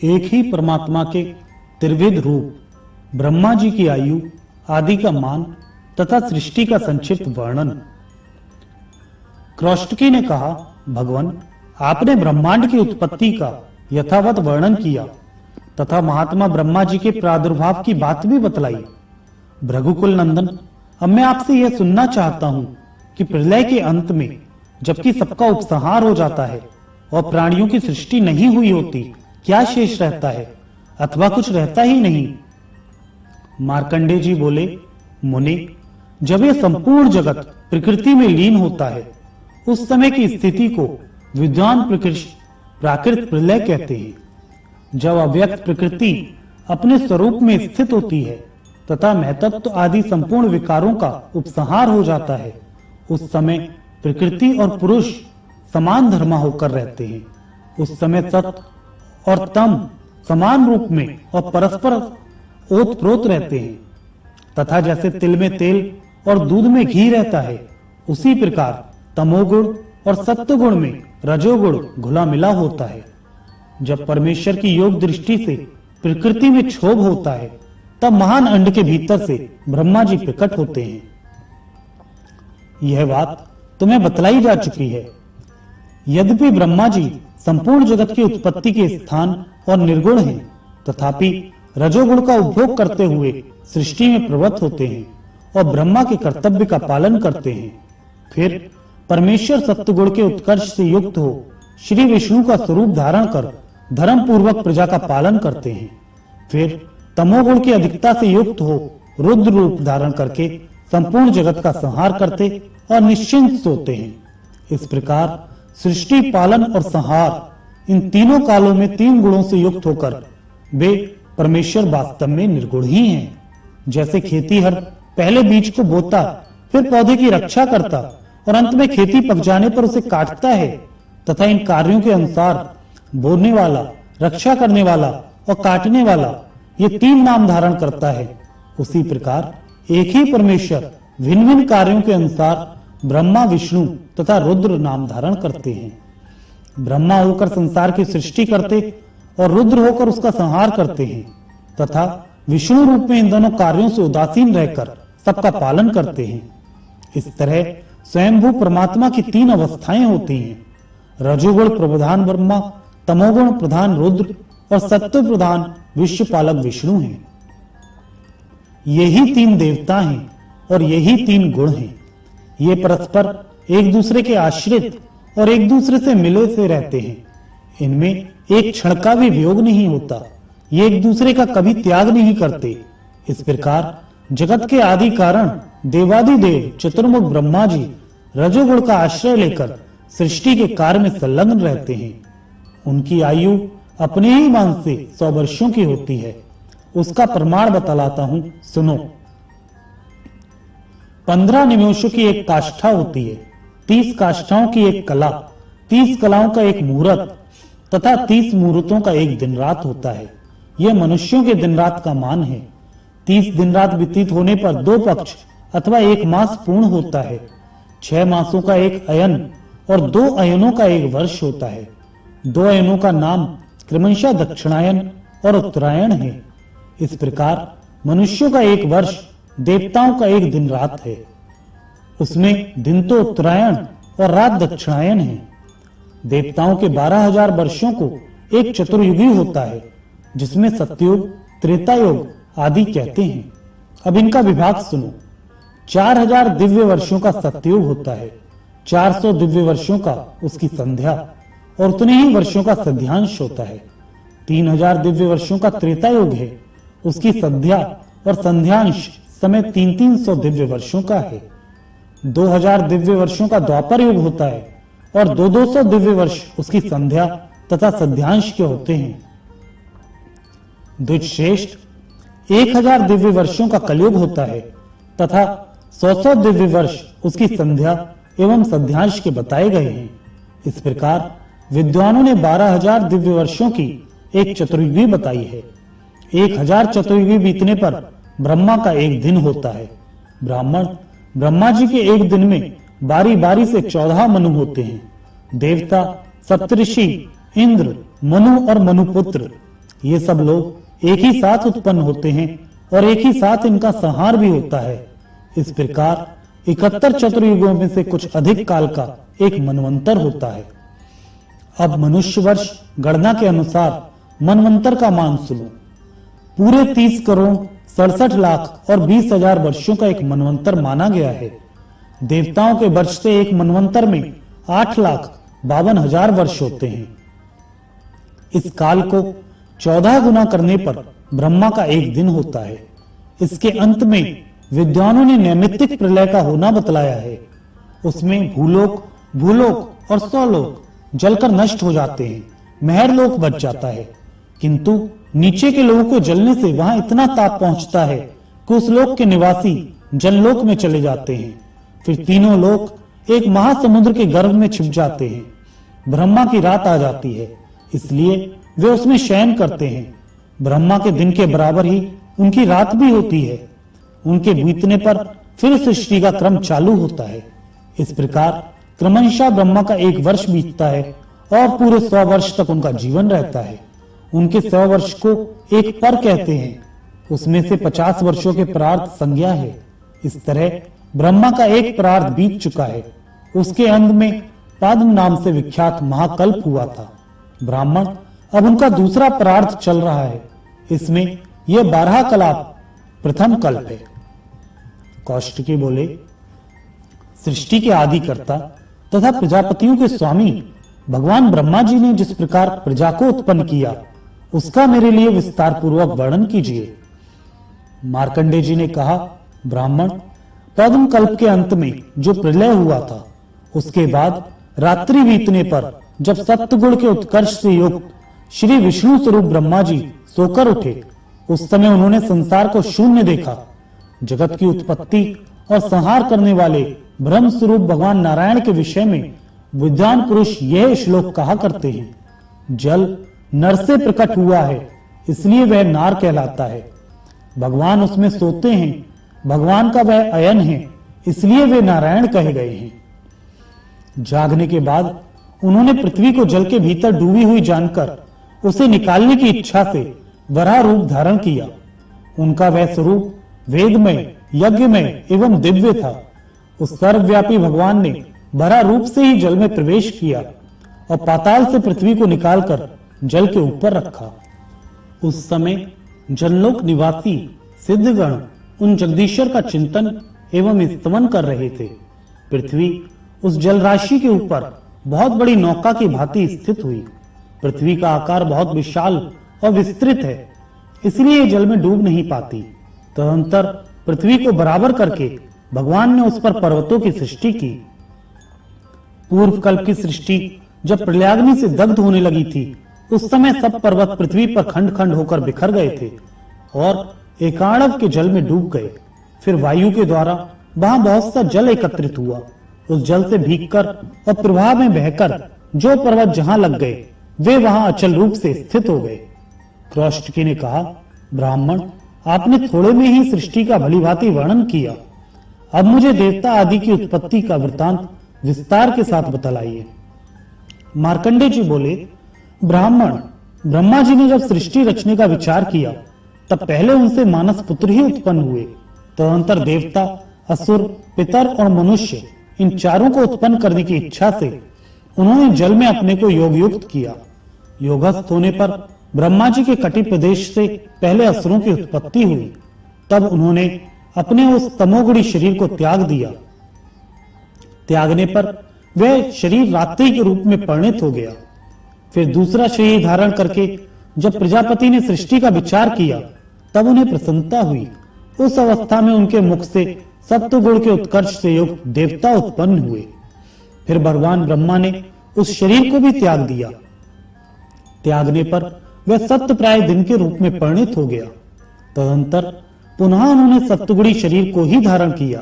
एक ही परमात्मा के त्रिविध रूप, ब्रह्मा जी की आयु आदि का मान तथा सृष्टि का संक्षिप्त वर्णन। क्रौष्टकी ने कहा, भगवान, आपने ब्रह्मांड की उत्पत्ति का यथावत वर्णन किया तथा महात्मा ब्रह्मा जी के प्रादुर्भाव की बात भी बतलाई। भृगुकुल नंदन, अब मैं आपसे यह सुनना चाहता हूं कि प्रलय के अंत में जबकि सबका उपसंहार हो जाता है और प्राणियों की सृष्टि नहीं हुई होती, क्या शेष रहता है अथवा कुछ रहता ही नहीं? मार्कंडेय जी बोले, मुनि, जब यह संपूर्ण जगत प्रकृति में लीन होता है, उस समय की स्थिति को विद्वान प्राकृत प्रलय कहते हैं। जब अव्यक्त प्रकृति अपने स्वरूप में स्थित होती है तथा महतत्व आदि संपूर्ण विकारों का उपसंहार हो जाता है, उस समय प्रकृति और पुरुष समान धर्मा होकर रहते हैं। उस समय सत्व और तम समान रूप में और परस्पर ओतप्रोत रहते हैं तथा जैसे तिल में तेल और दूध में घी रहता है, उसी प्रकार तमोगुण और सत्वगुण में रजोगुण घुला मिला होता है। जब परमेश्वर की योग दृष्टि से प्रकृति में क्षोभ होता है, तब महान अंड के भीतर से ब्रह्मा जी प्रकट होते हैं। यह बात तुम्हें बतलाई जा चुकी है। यद्यपि ब्रह्मा जी संपूर्ण जगत की उत्पत्ति के स्थान और निर्गुण हैं, तथापि रजोगुण का उपभोग करते हुए सृष्टि में प्रवृत्त होते हैं और ब्रह्मा के कर्तव्य का पालन करते हैं। फिर परमेश्वर सत्वगुण के उत्कर्ष से युक्त हो श्री विष्णु का स्वरूप धारण कर धर्म पूर्वक प्रजा का पालन करते हैं। फिर तमोगुण की अधिकता से युक्त हो रुद्र रूप धारण करके संपूर्ण जगत का संहार करते और निश्चिंत सोते हैं। इस प्रकार सृष्टि, पालन और संहार, इन तीनों कालों में तीन गुणों से युक्त होकर वे परमेश्वर वास्तव में निर्गुण ही हैं। जैसे खेतीहर पहले बीज को बोता, फिर पौधे की रक्षा करता और अंत में खेती पक जाने पर उसे काटता है, तथा इन कार्यों के अनुसार बोने वाला, रक्षा करने वाला और काटने वाला, ये तीन नाम धारण करता है, उसी प्रकार एक ही परमेश्वर भिन्न भिन्न कार्यों के अनुसार ब्रह्मा, विष्णु तथा रुद्र नाम धारण करते हैं। ब्रह्मा होकर संसार की सृष्टि करते और रुद्र होकर उसका संहार करते हैं तथा विष्णु रूप में इन दोनों कार्यों से उदासीन रहकर सबका पालन करते हैं। इस तरह स्वयंभू परमात्मा की तीन अवस्थाएं होती हैं। रजोगुण प्रधान ब्रह्मा, तमोगुण प्रधान रुद्र और सत्व प्रधान विश्व पालक विष्णु हैं। यही तीन देवता हैं और यही तीन गुण हैं। ये परस्पर एक दूसरे के आश्रित और एक दूसरे से मिले से रहते हैं। इनमें एक क्षण का भी वियोग नहीं होता। ये एक दूसरे का कभी त्याग नहीं करते। इस प्रकार जगत के आदि कारण देवादिदेव चतुर्मुख ब्रह्मा जी रजोगुण का आश्रय लेकर सृष्टि के कार्य में संलग्न रहते हैं। उनकी आयु अपने ही मान से 100 वर्षों की होती है। उसका प्रमाण बतलाता हूं, सुनो। 15 निमेषों की एक काष्ठा होती है, 30 काष्ठाओं की एक कला, 30 कलाओं का एक मुहूर्त तथा 30 मुहूर्तों का एक दिन रात होता है। यह मनुष्यों के दिन रात का मान है। 30 दिन रात व्यतीत होने पर 2 पक्ष अथवा 1 मास पूर्ण होता है। 6 मासों का एक अयन और 2 अयनों का एक वर्ष होता है। 2 अयनों का नाम क्रमशः दक्षिणायन और उत्तरायण है। इस प्रकार मनुष्यों का एक वर्ष देवताओं का एक दिन रात है। उसमें दिन तो उत्तरायण और रात दक्षिणायन है। देवताओं के 12,000 वर्षों को एक चतुर्युगी होता है, जिसमें सत्ययुग, त्रेतायुग आदि कहते हैं। अब इनका विभाग सुनो। 4,000 दिव्य वर्षों का सत्ययुग होता है, 400 दिव्य वर्षों का उसकी संध्या और उतने ही वर्षों का संध्यांश होता है। 3,000 दिव्य वर्षों का त्रेतायुग है, उसकी संध्या और संध्यांश समय 300 दिव्य वर्षों का है। 2,000 दिव्य वर्षों का द्वापर युग होता है और 200 दिव्य वर्ष उसकी संध्या तथा संध्यांश के होते हैं। द्विजश्रेष्ठ 1,000 दिव्य वर्षों का कलयुग होता है तथा 100 दिव्य वर्ष उसकी संध्या एवं संध्यांश के बताए गए हैं। इस प्रकार विद्वानों ने 12,000 दिव्य वर्षों की एक चतुर्युगी बताई है। 1,000 चतुर्युगी बीतने पर ब्रह्मा का एक दिन होता है। ब्राह्मण ब्रह्मा जी के एक दिन में बारी बारी से 14 मनु होते हैं। देवता, सप्तऋषि, इंद्र, मनु और मनुपुत्र ये सब लोग एक ही साथ उत्पन्न होते हैं और एक ही साथ इनका संहार भी होता है। इस प्रकार 71 चतुर्युगों में से कुछ अधिक काल का एक मनवंतर होता है। अब मनुष्य वर्ष गणना के अनुसार मनवंतर का मान सुनो। पूरे 30 करोड़ 67 लाख और 20,000 वर्षों का एक मनवंतर माना गया है। देवताओं के वर्ष से एक मनवंतर में 8,52,000 वर्ष होते हैं। इस काल को 14 गुना करने पर ब्रह्मा का एक दिन होता है। इसके अंत में विद्वानों ने नैमित्तिक प्रलय का होना बतलाया है। उसमें भूलोक और स्वलोक जलकर नष्ट हो जाते हैं, महरलोक बच जाता है, किंतु नीचे के लोगों को जलने से वहां इतना ताप पहुंचता है कि उस लोक के निवासी जललोक में चले जाते हैं। फिर तीनों लोक एक महासमुद्र के गर्भ में छिप जाते हैं। ब्रह्मा की रात आ जाती है, इसलिए वे उसमें शयन करते हैं। ब्रह्मा के दिन के बराबर ही उनकी रात भी होती है। उनके बीतने पर फिर सृष्टि का क्रम चालू होता है। इस प्रकार क्रमशः ब्रह्मा का एक वर्ष बीतता है और पूरे 100 वर्ष तक उनका जीवन रहता है। उनके 100 वर्ष को एक पर कहते हैं। उसमें से 50 वर्षों के प्रार्थ संज्ञा है। इस तरह ब्रह्मा का एक प्रार्थ बीत चुका है। उसके अंत में पद्म नाम से विख्यात महाकल्प हुआ था। ब्राह्मण अब उनका दूसरा प्रार्थ चल रहा है। इसमें यह 12 कलाप प्रथम कल्प है। कौशिकी बोले, सृष्टि के आदिकर्ता तथा प्रजापतियों के स्वामी भगवान ब्रह्मा जी ने जिस प्रकार प्रजा को उत्पन्न किया, उसका मेरे लिए विस्तार पूर्वक वर्णन कीजिए। मार्कंडेय जी ने कहा, ब्राह्मण, पद्म कल्प के अंत में जो प्रलय हुआ था, उसके बाद रात्रि बीतने पर जब सत्वगुण के उत्कर्ष से युक्त श्री विष्णु स्वरूप ब्रह्मा जी सोकर उठे, उस समय उन्होंने संसार को शून्य देखा। जगत की उत्पत्ति और संहार करने वाले ब्रह्म स्वरूप भगवान नारायण के विषय में विद्वान पुरुष यह श्लोक कहा करते हैं, जल नर से प्रकट हुआ है, इसलिए वह नार कहलाता है। भगवान उसमें सोते हैं, भगवान का वह अयन है, इसलिए वे नारायण कहे गए हैं। जागने के बाद उन्होंने पृथ्वी को जल के भीतर डूबी हुई जानकर उसे निकालने की इच्छा से वराह रूप धारण किया। उनका वह स्वरूप वेदमय, यज्ञमय एवं दिव्य था। उस सर्वव्यापी भगवान ने वराह रूप से ही जल में प्रवेश किया और पाताल से पृथ्वी को निकालकर जल के ऊपर रखा। उस समय जनलोक निवासी सिद्धगण उन जगदीश्वर का चिंतन एवं स्तमन कर रहे थे। पृथ्वी उस जल राशि के ऊपर बहुत बड़ी नौका की भांति स्थित हुई। पृथ्वी का आकार बहुत विशाल और विस्तृत है, इसलिए जल में डूब नहीं पाती। तदंतर पृथ्वी को बराबर करके भगवान ने उस पर पर्वतों की सृष्टि की। पूर्व कल्प की सृष्टि जब प्रलयाग्नि से दग्ध होने लगी थी, उस समय सब पर्वत पृथ्वी पर खंड खंड होकर बिखर गए थे और एकाणव के जल में डूब गए। फिर वायु के द्वारा वहां बहुत सा जल एकत्रित हुआ। उस जल से भीगकर और प्रवाह में बहकर जो पर्वत जहां लग गए, वे वहां अचल रूप से स्थित हो गए। कौशिकी ने कहा, ब्राह्मण, आपने थोड़े में ही सृष्टि का भलीभांति वर्णन किया। अब मुझे देवता आदि की उत्पत्ति का वृतांत विस्तार के साथ बतलाइए। मार्कंडेय जी बोले, ब्राह्मण, ब्रह्मा जी ने जब सृष्टि रचने का विचार किया, तब पहले उनसे मानस पुत्र ही उत्पन्न हुए। तदंतर देवता, असुर, पितर और मनुष्य, इन चारों को उत्पन्न करने की इच्छा से उन्होंने जल में अपने को योग युक्त किया। योगस्थ होने पर ब्रह्मा जी के कटि प्रदेश से पहले असुरों की उत्पत्ति हुई। तब उन्होंने अपने उस तमोगुणी शरीर को त्याग दिया। त्यागने पर वह शरीर रात्रि के रूप में परिणत हो गया। फिर दूसरा शरीर धारण करके जब प्रजापति ने सृष्टि का विचार किया, तब उन्हें प्रसन्नता हुई। उस अवस्था में उनके मुख से सत्वगुण के उत्कर्ष से युक्त देवता उत्पन्न हुए। फिर भगवान ब्रह्मा ने उस शरीर को भी त्याग दिया। त्यागने पर वह सत्वप्राय दिन के रूप में परिणत हो गया। तदंतर पुनः उन्होंने सत्वगुणी शरीर को ही धारण किया।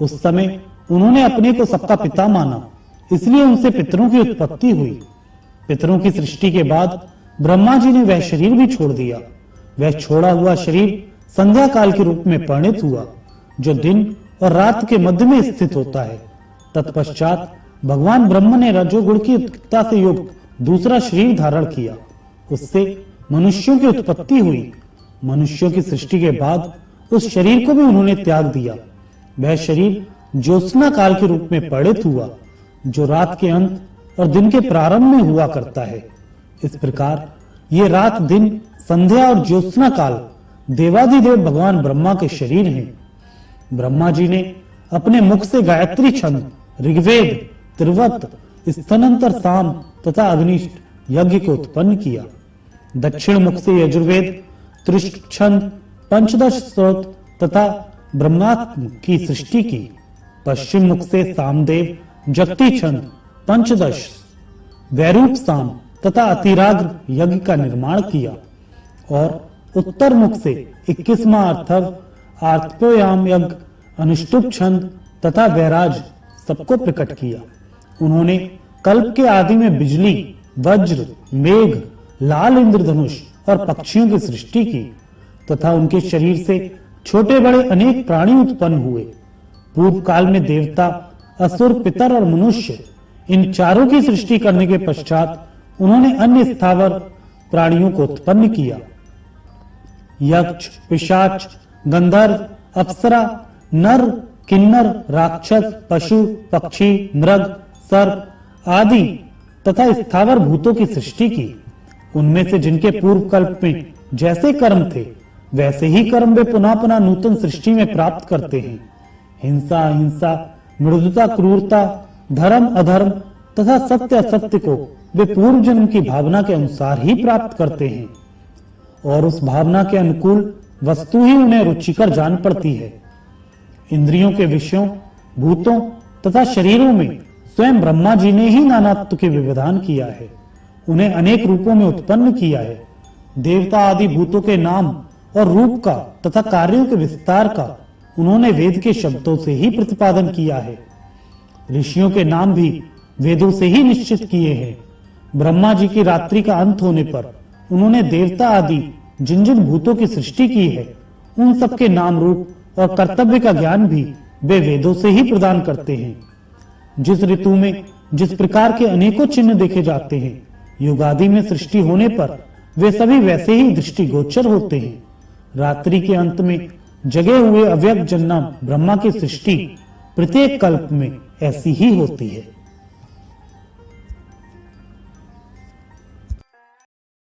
उस समय उन्होंने अपने को सबका पिता माना, इसलिए उनसे पितरों की उत्पत्ति हुई। पितरों की सृष्टि के बाद ब्रह्मा जी ने वह शरीर भी छोड़ दिया। वह छोड़ा हुआ शरीर संध्या काल के रूप में परिणत हुआ, जो दिन और रात के मध्य में स्थित होता है। तत्पश्चात भगवान ब्रह्म ने रजोगुण की उत्कटता से युक्त दूसरा शरीर धारण किया। उससे मनुष्यों की उत्पत्ति हुई। मनुष्यों की सृष्टि के बाद उस शरीर को भी उन्होंने त्याग दिया। वह शरीर ज्योत्सना काल के रूप में परिणत हुआ, जो रात के अंत और दिन के प्रारंभ में हुआ करता है। इस प्रकार ये रात, दिन, संध्या और ज्योत्सना काल देवाधिदेव भगवान ब्रह्मा के शरीर हैं। ब्रह्मा जी ने अपने मुख से गायत्री छंद, ऋग्वेद, त्रिवत, स्तनंतर, साम तथा अग्निष्ट यज्ञ को उत्पन्न किया। दक्षिण मुख से यजुर्वेद, त्रिष्ट छंद, पंचदश स्तोत्र तथा ब्रह्मात्म की सृष्टि की। पश्चिम मुख से सामदेव, जगती छंद, पंचदश, वैरूप साम तथा अतिराग्र यज्ञ का निर्माण किया और उत्तर मुख से 21वां अर्थव, आर्तपोयाम यज्ञ, अनुष्टुप छंद तथा वैराज सबको प्रकट किया। उन्होंने कल्प के आदि में बिजली, वज्र, मेघ, लाल इंद्रधनुष और पक्षियों की सृष्टि की तथा उनके शरीर से छोटे बड़े अनेक प्राणी उत्पन्न हुए। पूर्व काल में देवता, असुर, पितर और मनुष्य, इन चारों की सृष्टि करने के पश्चात उन्होंने अन्य स्थावर प्राणियों को उत्पन्न किया। यक्ष, पिशाच, गंधर्व, अप्सरा, नर, किन्नर, राक्षस, पशु, पक्षी, मृग, सर्प आदि तथा स्थावर भूतों की सृष्टि की। उनमें से जिनके पूर्व कल्प में जैसे कर्म थे, वैसे ही कर्म वे पुनः पुनः नूतन सृष्टि में प्राप्त करते हैं। हिंसा, अहिंसा, मृदुता, क्रूरता, धर्म, अधर्म तथा सत्य, असत्य को वे पूर्व जन्म की भावना के अनुसार ही प्राप्त करते हैं और उस भावना के अनुकूल वस्तु ही उन्हें रुचिकर जान पड़ती है। इंद्रियों के विषयों, भूतों तथा शरीरों में स्वयं ब्रह्मा जी ने ही नानात्व के विविधान किया है, उन्हें अनेक रूपों में उत्पन्न किया है। देवता आदि भूतों के नाम और रूप का तथा कार्यों के विस्तार का उन्होंने वेद के शब्दों से ही प्रतिपादन किया है। ऋषियों के नाम भी वेदों से ही निश्चित किए हैं। ब्रह्मा जी की रात्रि का अंत होने पर उन्होंने देवता आदि जिन जिन भूतों की सृष्टि की है, उन सबके नाम, रूप और कर्तव्य का ज्ञान भी वे वेदों से ही प्रदान करते हैं। जिस ऋतु में जिस प्रकार के अनेकों चिन्ह देखे जाते हैं, युगादि में सृष्टि होने पर वे सभी वैसे ही दृष्टिगोचर होते हैं। रात्रि के अंत में जगे हुए अव्यक्त जन्म ब्रह्मा की सृष्टि प्रत्येक कल्प में ऐसी ही होती है।